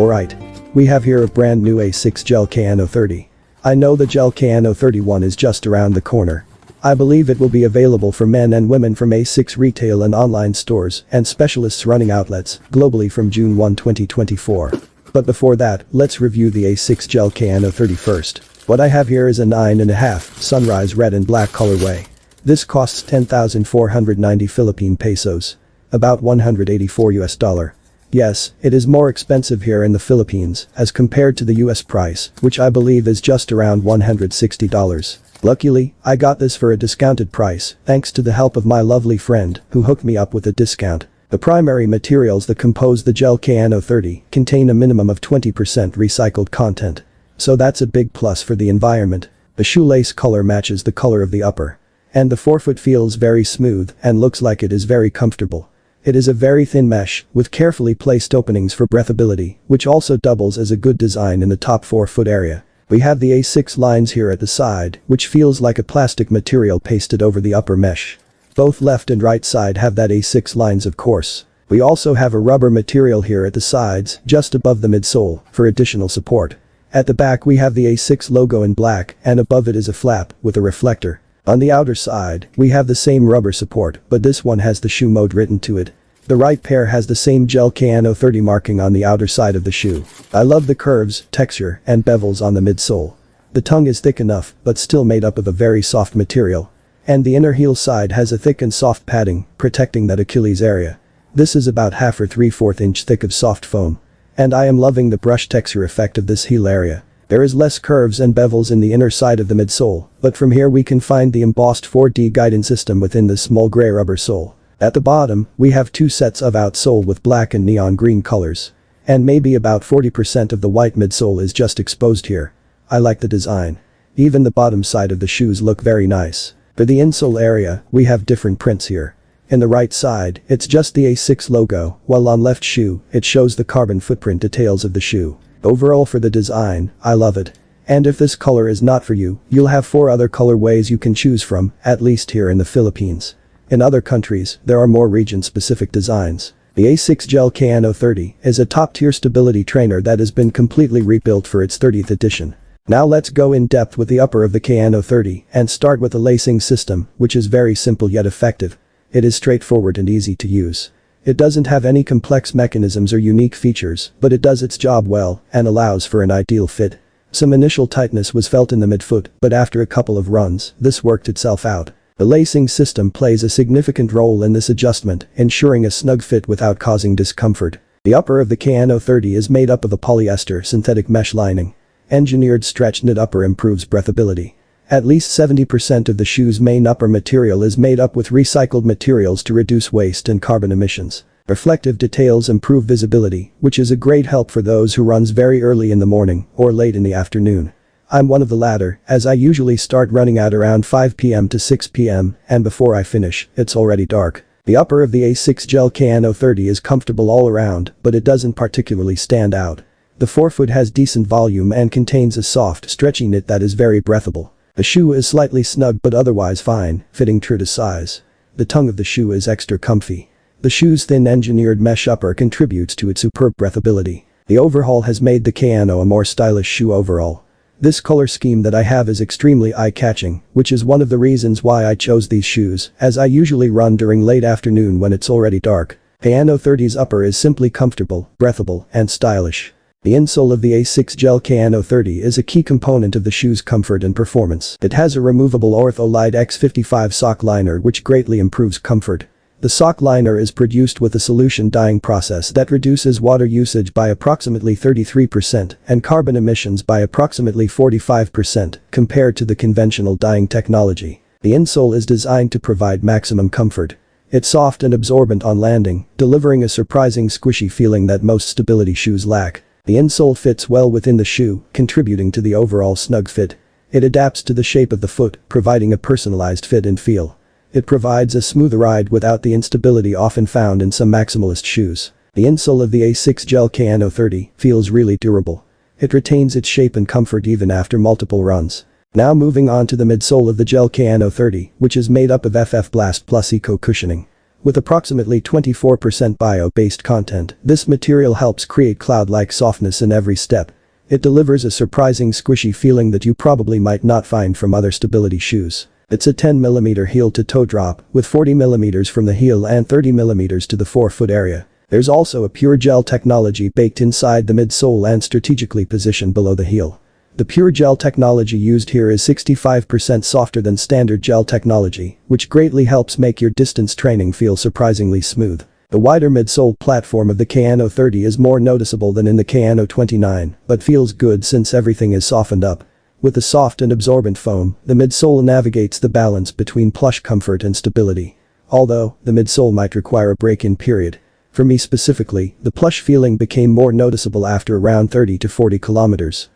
Alright. We have here a brand new Asics Gel Kayano 30. I know the Gel Kayano 31 is just around the corner. I believe it will be available for men and women from Asics retail and online stores and specialists running outlets globally from June 1, 2024. But before that, let's review the Asics Gel Kayano 30 first. What I have here is a 9.5 sunrise red and black colorway. This costs 10,490 Philippine pesos. About $184 US. Yes, it is more expensive here in the Philippines as compared to the US price, which I believe is just around $160. Luckily, I got this for a discounted price thanks to the help of my lovely friend who hooked me up with a discount. The primary materials that compose the Gel Kayano 30 contain a minimum of 20% recycled content. So that's a big plus for the environment. The shoelace color matches the color of the upper. And the forefoot feels very smooth and looks like it is very comfortable. It is a very thin mesh with carefully placed openings for breathability, which also doubles as a good design in the top forefoot area. We have the Asics lines here at the side, which feels like a plastic material pasted over the upper mesh. Both left and right side have that Asics lines of course. We also have a rubber material here at the sides, just above the midsole, for additional support. At the back we have the Asics logo in black and above it is a flap with a reflector. On the outer side, we have the same rubber support, but this one has the shoe mode written to it. The right pair has the same Gel Kayano 30 marking on the outer side of the shoe. I love the curves, texture, and bevels on the midsole. The tongue is thick enough, but still made up of a very soft material. And the inner heel side has a thick and soft padding, protecting that Achilles area. This is about half or 3/4 inch thick of soft foam. And I am loving the brush texture effect of this heel area. There is less curves and bevels in the inner side of the midsole, but from here we can find the embossed 4D guidance system within the small gray rubber sole. At the bottom, we have two sets of outsole with black and neon green colors. And maybe about 40% of the white midsole is just exposed here. I like the design. Even the bottom side of the shoes look very nice. For the insole area, we have different prints here. In the right side, it's just the Asics logo, while on left shoe, it shows the carbon footprint details of the shoe. Overall for the design, I love it. And if this color is not for you, you'll have 4 other colorways you can choose from, at least here in the Philippines. In other countries, there are more region-specific designs. The Asics Gel Kayano 30 is a top-tier stability trainer that has been completely rebuilt for its 30th edition. Now let's go in depth with the upper of the Kayano 30 and start with the lacing system, which is very simple yet effective. It is straightforward and easy to use. It doesn't have any complex mechanisms or unique features, but it does its job well and allows for an ideal fit. Some initial tightness was felt in the midfoot, but after a couple of runs, this worked itself out. The lacing system plays a significant role in this adjustment, ensuring a snug fit without causing discomfort. The upper of the Kayano 30 is made up of a polyester synthetic mesh lining. Engineered stretch knit upper improves breathability. At least 70% of the shoe's main upper material is made up with recycled materials to reduce waste and carbon emissions. Reflective details improve visibility, which is a great help for those who runs very early in the morning or late in the afternoon. I'm one of the latter, as I usually start running at around 5 p.m. to 6 p.m. and before I finish, it's already dark. The upper of the Asics Gel Kayano 30 is comfortable all around, but it doesn't particularly stand out. The forefoot has decent volume and contains a soft, stretchy knit that is very breathable. The shoe is slightly snug but otherwise fine, fitting true to size. The tongue of the shoe is extra comfy. The shoe's thin engineered mesh upper contributes to its superb breathability. The overhaul has made the Kayano a more stylish shoe overall. This color scheme that I have is extremely eye-catching, which is one of the reasons why I chose these shoes, as I usually run during late afternoon when it's already dark. Kayano 30's upper is simply comfortable, breathable, and stylish. The insole of the Asics Gel Kayano 30 is a key component of the shoe's comfort and performance. It has a removable Ortholite X55 sock liner which greatly improves comfort. The sock liner is produced with a solution dyeing process that reduces water usage by approximately 33% and carbon emissions by approximately 45% compared to the conventional dyeing technology. The insole is designed to provide maximum comfort. It's soft and absorbent on landing, delivering a surprising squishy feeling that most stability shoes lack. The insole fits well within the shoe, contributing to the overall snug fit. It adapts to the shape of the foot, providing a personalized fit and feel. It provides a smooth ride without the instability often found in some maximalist shoes. The insole of the Asics Gel Kayano 30 feels really durable. It retains its shape and comfort even after multiple runs. Now moving on to the midsole of the Gel Kayano 30, which is made up of FF Blast plus Eco cushioning. With approximately 24% bio-based content, this material helps create cloud-like softness in every step. It delivers a surprising squishy feeling that you probably might not find from other stability shoes. It's a 10mm heel-to-toe drop, with 40mm from the heel and 30mm to the forefoot area. There's also a pure gel technology baked inside the midsole and strategically positioned below the heel. The pure gel technology used here is 65% softer than standard gel technology, which greatly helps make your distance training feel surprisingly smooth. The wider midsole platform of the Kayano 30 is more noticeable than in the Kayano 29, but feels good since everything is softened up. With the soft and absorbent foam, the midsole navigates the balance between plush comfort and stability. Although, the midsole might require a break-in period. For me specifically, the plush feeling became more noticeable after around 30 to 40 kilometers.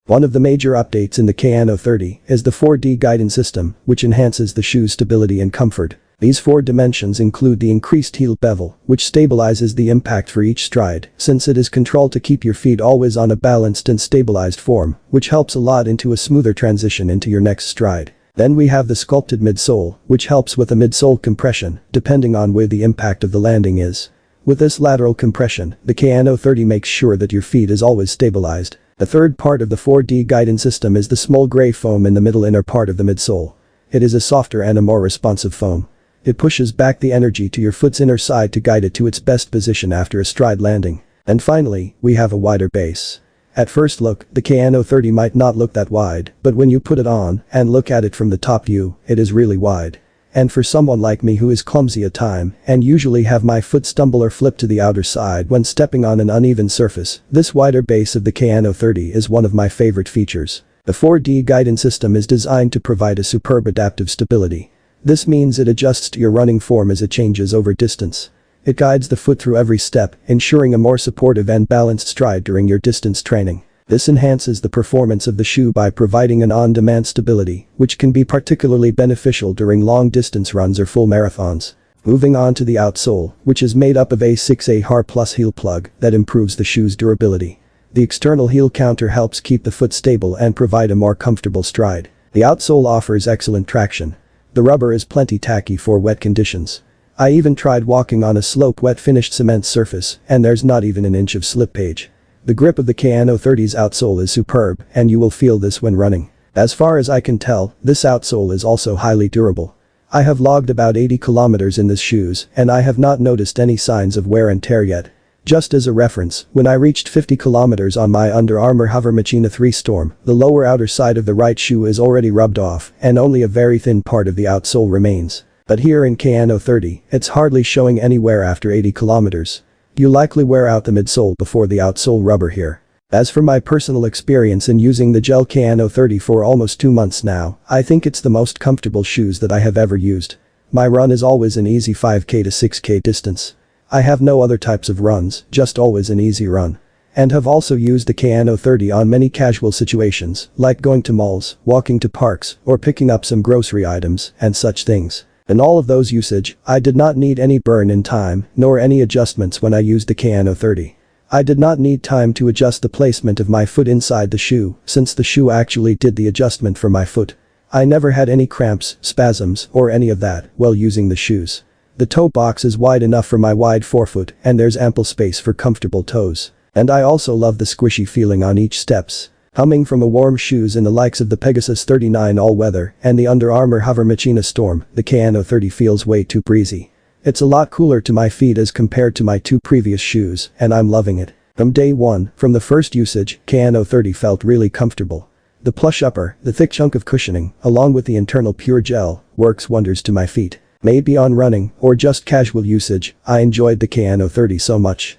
One of the major updates in the Kayano 30 is the 4D guidance system, which enhances the shoe's stability and comfort. These 4 dimensions include the increased heel bevel, which stabilizes the impact for each stride, since it is controlled to keep your feet always on a balanced and stabilized form, which helps a lot into a smoother transition into your next stride. Then we have the sculpted midsole, which helps with the midsole compression, depending on where the impact of the landing is. With this lateral compression, the Kayano 30 makes sure that your feet is always stabilized. The third part of the 4D guidance system is the small gray foam in the middle inner part of the midsole. It is a softer and a more responsive foam. It pushes back the energy to your foot's inner side to guide it to its best position after a stride landing. And finally, we have a wider base. At first look, the Kayano 30 might not look that wide, but when you put it on and look at it from the top view, it is really wide. And for someone like me who is clumsy at time and usually have my foot stumble or flip to the outer side when stepping on an uneven surface, this wider base of the Kayano 30 is one of my favorite features. The 4D guidance system is designed to provide a superb adaptive stability. This means it adjusts to your running form as it changes over distance. It guides the foot through every step, ensuring a more supportive and balanced stride during your distance training. This enhances the performance of the shoe by providing an on-demand stability, which can be particularly beneficial during long-distance runs or full marathons. Moving on to the outsole, which is made up of a 6 HOVR plus heel plug that improves the shoe's durability. The external heel counter helps keep the foot stable and provide a more comfortable stride. The outsole offers excellent traction. The rubber is plenty tacky for wet conditions. I even tried walking on a slope wet finished cement surface, and there's not even an inch of slippage. The grip of the Kayano 30's outsole is superb, and you will feel this when running. As far as I can tell, this outsole is also highly durable. I have logged about 80 kilometers in this shoes, and I have not noticed any signs of wear and tear yet. Just as a reference, when I reached 50 kilometers on my Under Armour HOVR Machina 3 Storm, the lower outer side of the right shoe is already rubbed off and only a very thin part of the outsole remains. But here in Kayano 30, it's hardly showing any wear after 80 kilometers. You likely wear out the midsole before the outsole rubber here. As for my personal experience in using the gel Kayano 30 for almost 2 months now, I think it's the most comfortable shoes that I have ever used. My run is always an easy 5K to 6K distance. I have no other types of runs, just always an easy run. And have also used the Kayano 30 on many casual situations, like going to malls, walking to parks, or picking up some grocery items, and such things. In all of those usage, I did not need any burn in time, nor any adjustments when I used the Kayano 30. I did not need time to adjust the placement of my foot inside the shoe, since the shoe actually did the adjustment for my foot. I never had any cramps, spasms, or any of that while using the shoes. The toe box is wide enough for my wide forefoot, and there's ample space for comfortable toes. And I also love the squishy feeling on each steps. Humming from a warm shoes in the likes of the Pegasus 39 all-weather and the Under Armour HOVR Machina Storm, the Kayano 30 feels way too breezy. It's a lot cooler to my feet as compared to my 2 previous shoes, and I'm loving it. From day one, from the first usage, Kayano 30 felt really comfortable. The plush upper, the thick chunk of cushioning, along with the internal pure gel, works wonders to my feet. Maybe on running, or just casual usage, I enjoyed the Kayano 30 so much.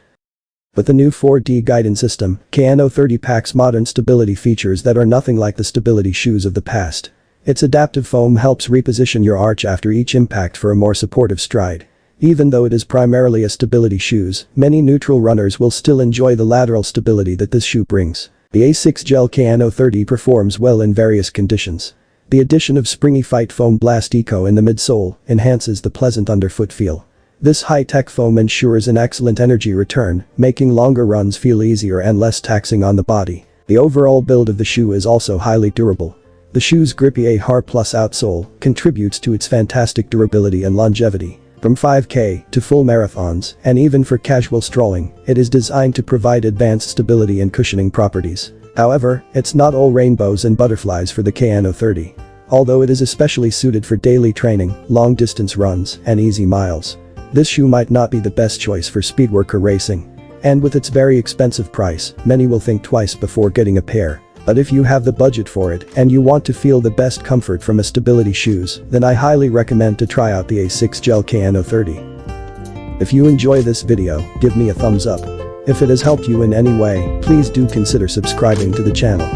With the new 4D guidance system, Kayano 30 packs modern stability features that are nothing like the stability shoes of the past. Its adaptive foam helps reposition your arch after each impact for a more supportive stride. Even though it is primarily a stability shoes, many neutral runners will still enjoy the lateral stability that this shoe brings. The Asics Gel Kayano 30 performs well in various conditions. The addition of springy Fight Foam Blast Eco in the midsole enhances the pleasant underfoot feel. This high-tech foam ensures an excellent energy return, making longer runs feel easier and less taxing on the body. The overall build of the shoe is also highly durable. The shoe's grippy HOVR Plus outsole contributes to its fantastic durability and longevity. From 5K to full marathons and even for casual strolling, it is designed to provide advanced stability and cushioning properties. However, it's not all rainbows and butterflies for the Kayano 30. Although it is especially suited for daily training, long-distance runs, and easy miles. This shoe might not be the best choice for speedwork or racing. And with its very expensive price, many will think twice before getting a pair. But if you have the budget for it and you want to feel the best comfort from a stability shoes, then I highly recommend to try out the Asics Gel Kayano 30. If you enjoy this video, give me a thumbs up. If it has helped you in any way, please do consider subscribing to the channel.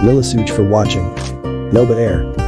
Milasuj for watching. Nobel Air.